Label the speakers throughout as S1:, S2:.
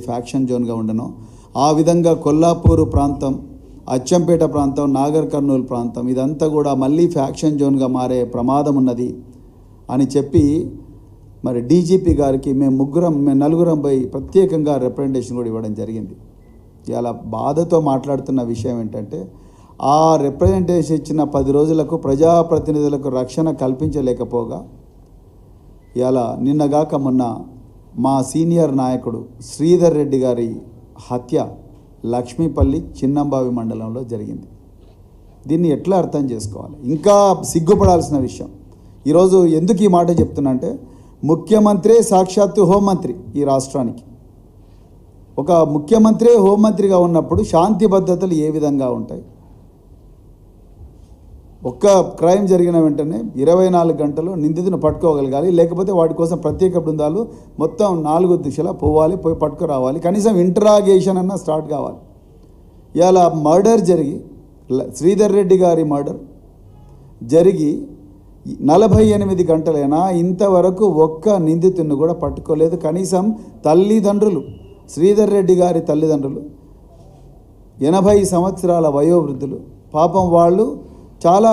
S1: Faction జోన్గా ఉండనో ఆ విధంగా కొల్లాపూరు ప్రాంతం, అచ్చంపేట ప్రాంతం, నాగర్ కర్నూలు ప్రాంతం ఇదంతా కూడా మళ్ళీ ఫ్యాక్షన్ జోన్గా మారే ప్రమాదం ఉన్నది అని చెప్పి మరి డీజీపీ గారికి మేము నలుగురం పోయి ప్రత్యేకంగా రిప్రజెంటేషన్ కూడా ఇవ్వడం జరిగింది. ఇలా బాధతో మాట్లాడుతున్న విషయం ఏంటంటే ఆ రిప్రజెంటేషన్ ఇచ్చిన 10 రోజులకు ప్రజాప్రతినిధులకు రక్షణ కల్పించలేకపోగా ఇలా నిన్నగాక మొన్న మా సీనియర్ నాయకుడు శ్రీధర్ రెడ్డి గారి హత్య లక్ష్మీపల్లి చిన్నంబావి మండలంలో జరిగింది. దీన్ని ఎట్లా అర్థం చేసుకోవాలి? ఇంకా సిగ్గుపడాల్సిన విషయం. ఈరోజు ఎందుకు ఈ మాట చెప్తున్నా అంటే ముఖ్యమంత్రి సాక్షాత్తు హోంమంత్రి ఈ రాష్ట్రానికి. ఒక ముఖ్యమంత్రి హోంమంత్రిగా ఉన్నప్పుడు శాంతి భద్రతలు ఏ విధంగా ఉంటాయి? ఒక్క క్రైమ్ జరిగిన వెంటనే 24 గంటలు నిందితుని పట్టుకోగలగాలి, లేకపోతే వాటి కోసం ప్రత్యేక బృందాలు మొత్తం 4 దిశలా పోవాలి, పోయి పట్టుకురావాలి, కనీసం ఇంటరాగేషన్ అన్న స్టార్ట్ కావాలి. ఇలా మర్డర్ జరిగి శ్రీధర్ రెడ్డి గారి మర్డర్ జరిగి 48 గంటలైనా ఇంతవరకు ఒక్క నిందితుడిని కూడా పట్టుకోలేదు. కనీసం తల్లిదండ్రులు, శ్రీధర్ రెడ్డి గారి తల్లిదండ్రులు 80 సంవత్సరాల వయోవృద్ధులు, పాపం వాళ్ళు చాలా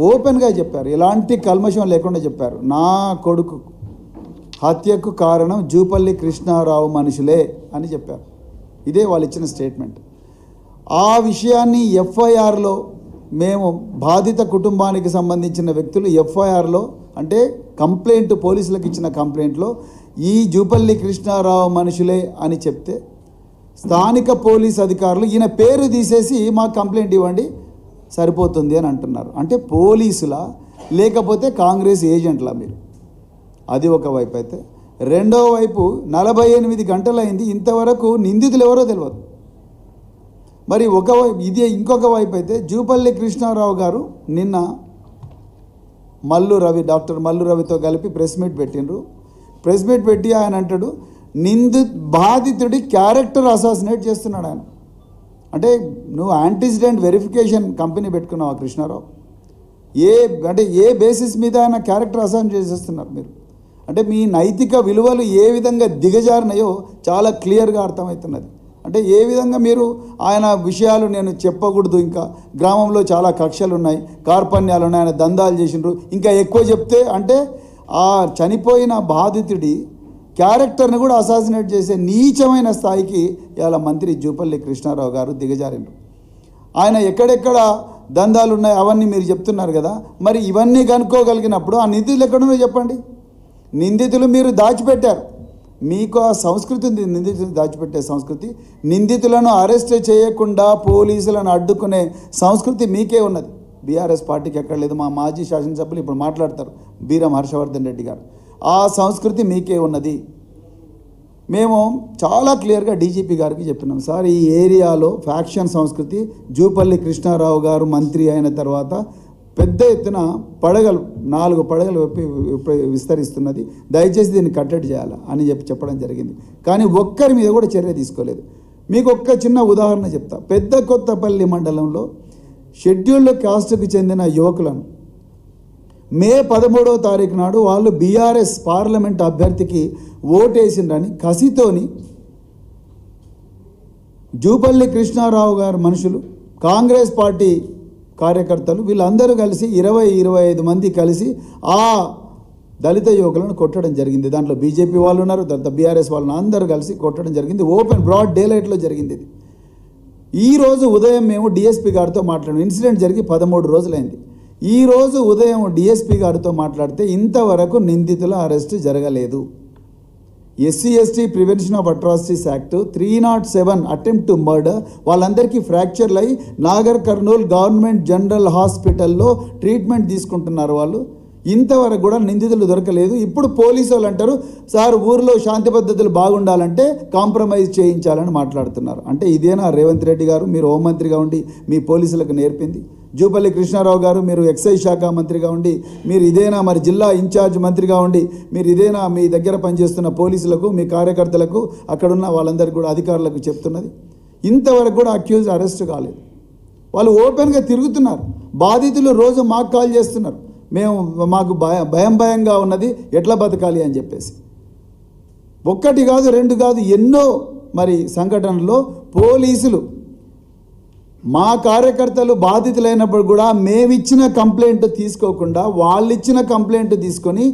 S1: ఓపెన్గా చెప్పారు, ఎలాంటి కల్మషం లేకుండా చెప్పారు. నా కొడుకు హత్యకు కారణం జూపల్లి కృష్ణారావు మనుషులే అని చెప్పారు. ఇదే వాళ్ళు ఇచ్చిన స్టేట్మెంట్. ఆ విషయాన్ని ఎఫ్ఐఆర్లో మేము బాధిత కుటుంబానికి సంబంధించిన వ్యక్తులు ఎఫ్ఐఆర్లో అంటే కంప్లైంట్ పోలీసులకు ఇచ్చిన కంప్లైంట్లో ఈ జూపల్లి కృష్ణారావు మనుషులే అని చెప్తే స్థానిక పోలీస్ అధికారులు ఈయన పేరు తీసేసి మాకు కంప్లైంట్ ఇవ్వండి సరిపోతుంది అని అంటున్నారు. అంటే పోలీసులా లేకపోతే కాంగ్రెస్ ఏజెంట్లా మీరు? అది ఒకవైపు అయితే, రెండో వైపు 48 గంటలైంది, ఇంతవరకు నిందితులు ఎవరో తెలియదు. మరి ఇది ఇంకొక వైపు అయితే జూపల్లి కృష్ణారావు గారు నిన్న డాక్టర్ మల్లు రవితో కలిపి ప్రెస్ మీట్ పెట్టిండ్రు. ప్రెస్ మీట్ పెట్టి ఆయన అంటాడు బాధితుడి క్యారెక్టర్ అసాసినేట్ చేస్తున్నాడు ఆయన. అంటే నువ్వు యాంటిసిడెంట్ వెరిఫికేషన్ కంపెనీ పెట్టుకున్నావు కృష్ణారావు, ఏ బేసిస్ మీద ఆయన క్యారెక్టర్ అసాసినేట్ చేసేస్తున్నారు మీరు? అంటే మీ నైతిక విలువలు ఏ విధంగా దిగజారినాయో చాలా క్లియర్గా అర్థమవుతున్నది. అంటే ఏ విధంగా మీరు ఆయన విషయాలు నేను చెప్పకూడదు, ఇంకా గ్రామంలో చాలా కక్షలు ఉన్నాయి, కార్పణ్యాలు ఉన్నాయి, ఆయన దందాలు చేసిండ్రు, ఇంకా ఎక్కువ చెప్తే అంటే ఆ చనిపోయిన బాధితుడి క్యారెక్టర్ని కూడా అసాసినేట్ చేసే నీచమైన స్థాయికి ఇవాళ మంత్రి జూపల్లి కృష్ణారావు గారు దిగజారిండ్రు. ఆయన ఎక్కడెక్కడ దందాలు ఉన్నాయి అవన్నీ మీరు చెప్తున్నారు కదా, మరి ఇవన్నీ కనుక్కోగలిగినప్పుడు ఆ నిందితులు ఎక్కడున్నారో చెప్పండి. నిందితులు మీరు దాచిపెట్టారు, మీకు ఆ సంస్కృతి ఉంది, నిందితులు దాచిపెట్టే సంస్కృతి. నిందితులను అరెస్ట్ చేయకుండా పోలీసులను అడ్డుకునే సంస్కృతి మీకే ఉన్నది, బీఆర్ఎస్ పార్టీకి ఎక్కడ లేదు. మా మాజీ శాసనసభ్యులు ఇప్పుడు మాట్లాడతారు, బీరం హర్షవర్ధన్ రెడ్డి గారు, ఆ సంస్కృతి మీకే ఉన్నది. మేము చాలా క్లియర్గా డీజీపీ గారికి చెప్పినాం, సార్ ఈ ఏరియాలో ఫ్యాక్షన్ సంస్కృతి జూపల్లి కృష్ణారావు గారు మంత్రి అయిన తర్వాత పెద్ద ఎత్తున 4 పడగలు విస్తరిస్తున్నది, దయచేసి దీన్ని కట్టడి చేయాలి అని చెప్పడం జరిగింది. కానీ ఒక్కరి మీద కూడా చర్య తీసుకోలేదు. మీకు ఒక్క చిన్న ఉదాహరణ చెప్తా. పెద్ద కొత్తపల్లి మండలంలో షెడ్యూల్డ్ కాస్ట్కు చెందిన యువకులను మే 13వ తారీఖు నాడు వాళ్ళు బీఆర్ఎస్ పార్లమెంట్ అభ్యర్థికి ఓటేసిండ్రని కసితోని జూపల్లి కృష్ణారావు గారు మనుషులు, కాంగ్రెస్ పార్టీ కార్యకర్తలు వీళ్ళందరూ కలిసి 20-25 మంది కలిసి ఆ దళిత యువకులను కొట్టడం జరిగింది. దాంట్లో బీజేపీ వాళ్ళు ఉన్నారు, తర్వాత బీఆర్ఎస్ వాళ్ళని అందరూ కలిసి కొట్టడం జరిగింది. ఓపెన్ బ్రాడ్ డే లైట్లో జరిగింది ఇది. ఈరోజు ఉదయం మేము డిఎస్పీ గారితో మాట్లాడాము. ఇన్సిడెంట్ జరిగి 13 రోజులైంది. ఈరోజు ఉదయం డిఎస్పీ గారితో మాట్లాడితే ఇంతవరకు నిందితుల అరెస్టు జరగలేదు. SC/ST prevention of atrocities act 307 attempt to murder వాళ్ళందరికీ ఫ్రాక్చర్లు అయ్యి నాగర్ కర్నూల్ గవర్నమెంట్ జనరల్ హాస్పిటల్లో ట్రీట్మెంట్ తీసుకుంటున్నారు వాళ్ళు. ఇంతవరకు కూడా నిందితులు దొరకలేదు. ఇప్పుడు పోలీసు వాళ్ళు అంటారు సార్ ఊరిలో శాంతి పద్ధతులు బాగుండాలంటే కాంప్రమైజ్ చేయించాలని మాట్లాడుతున్నారు. అంటే ఇదేనా రేవంత్ రెడ్డి గారు మీరు హోంమంత్రిగా ఉండి మీ పోలీసులకు నేర్పింది? జూపల్లి కృష్ణారావు గారు మీరు ఎక్సైజ్ శాఖ మంత్రిగా ఉండి మీరు ఇదేనా, మరి జిల్లా ఇన్ఛార్జ్ మంత్రిగా ఉండి మీరు ఇదేనా మీ దగ్గర పనిచేస్తున్న పోలీసులకు మీ కార్యకర్తలకు అక్కడున్న వాళ్ళందరికీ కూడా అధికారులకు చెప్తున్నది? ఇంతవరకు కూడా అక్యూజ్ అరెస్ట్ కాలేదు. వాళ్ళు ఓపెన్గా తిరుగుతున్నారు. బాధితులు రోజు మాకు కాల్ చేస్తున్నారు, మాకు భయంగా ఉన్నది, ఎట్లా బతకాలి అని చెప్పేసి. 1 కాదు 2 కాదు ఎన్నో మరి సంఘటనలో పోలీసులు మా కార్యకర్తలు బాధితులైనప్పుడు కూడా మేమిచ్చిన కంప్లైంట్ తీసుకోకుండా వాళ్ళు ఇచ్చిన కంప్లైంట్ తీసుకొని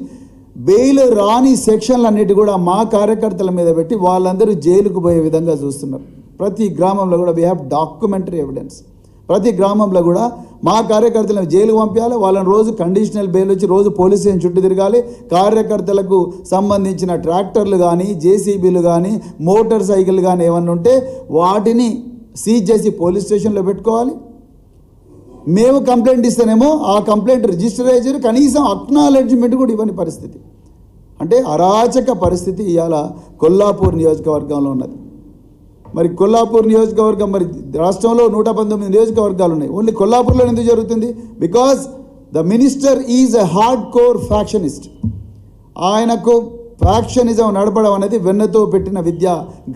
S1: బెయిల్ రాని సెక్షన్లన్నిటి కూడా మా కార్యకర్తల మీద పెట్టి వాళ్ళందరూ జైలుకు పోయే విధంగా చూస్తున్నారు. ప్రతి గ్రామంలో కూడా వీ హ్యావ్ డాక్యుమెంటరీ ఎవిడెన్స్. ప్రతి గ్రామంలో కూడా మా కార్యకర్తలను జైలుకు పంపించాలి, వాళ్ళని రోజు కండిషనల్ బెయిల్ వచ్చి రోజు పోలీస్ స్టేషన్ చుట్టూ తిరగాలి. కార్యకర్తలకు సంబంధించిన ట్రాక్టర్లు కానీ జేసీబీలు కానీ మోటార్ సైకిల్ కానీ ఏమన్నా ఉంటే వాటిని సీజ్ చేసి పోలీస్ స్టేషన్లో పెట్టుకోవాలి. మేము కంప్లైంట్ ఇస్తేనేమో ఆ కంప్లైంట్ రిజిస్టర్ అయ్యారు, కనీసం అక్నాలెడ్జ్మెంట్ కూడా ఇవ్వని పరిస్థితి. అంటే అరాచక పరిస్థితి ఇవాళ కొల్లాపూర్ నియోజకవర్గంలో ఉన్నది. మరి కొల్లాపూర్ నియోజకవర్గం మరి రాష్ట్రంలో 119 నియోజకవర్గాలు ఉన్నాయి. ఓన్లీ కొల్లాపూర్లో ఎందుకు జరుగుతుంది? Because the minister is a hard core factionist. ఆయనకు ఫ్యాక్షనిజం నడపడం అనేది వెన్నతో పెట్టిన విద్య.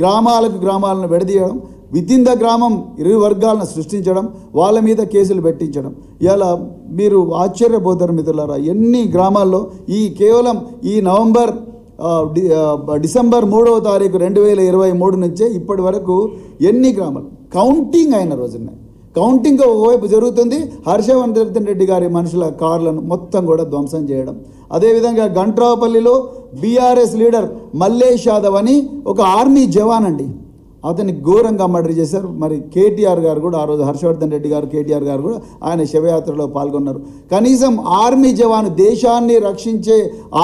S1: గ్రామాలను విడదీయడం, వితిన్ ద గ్రామం ఇరు వర్గాలను సృష్టించడం, వాళ్ళ మీద కేసులు పెట్టించడం. ఇలా మీరు ఆశ్చర్యపోతారు మిత్రులారా, ఎన్ని గ్రామాల్లో కేవలం ఈ డిసెంబర్ 3వ తారీఖు 2023 నుంచే ఇప్పటి వరకు ఎన్ని గ్రామాలు కౌంటింగ్ అయిన రోజున్నాయి. కౌంటింగ్ ఒకవైపు జరుగుతుంది, హర్షవర్ధన్ రెడ్డి గారి మనుషుల కార్లను మొత్తం కూడా ధ్వంసం చేయడం. అదేవిధంగా గంట్రాపల్లిలో బీఆర్ఎస్ లీడర్ మల్లేష్ యాదవ్ అని ఒక ఆర్మీ జవాన్ అండి, అతన్ని ఘోరంగా మర్డర్ చేశారు. మరి కేటీఆర్ గారు కూడా ఆ రోజు హర్షవర్ధన్ రెడ్డి గారు కేటీఆర్ గారు కూడా ఆయన శవయాత్రలో పాల్గొన్నారు. కనీసం ఆర్మీ జవాను, దేశాన్ని రక్షించే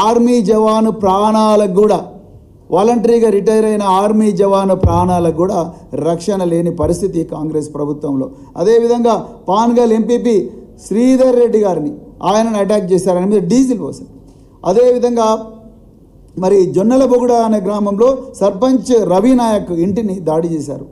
S1: ఆర్మీ జవాను ప్రాణాలకు కూడా, వాలంటరీగా రిటైర్ అయిన ఆర్మీ జవాను ప్రాణాలకు కూడా రక్షణ లేని పరిస్థితి కాంగ్రెస్ ప్రభుత్వంలో. అదేవిధంగా పాన్గల్ ఎంపీపీ శ్రీధర్ రెడ్డి గారిని ఆయనను అటాక్ చేశారు, ఆయన మీద డీజిల్ పోసారు. అదేవిధంగా మరి జొన్నలబొగుడ అనే గ్రామంలో సర్పంచ్ రవి నాయక్ ఇంటిని దాడి చేశారు.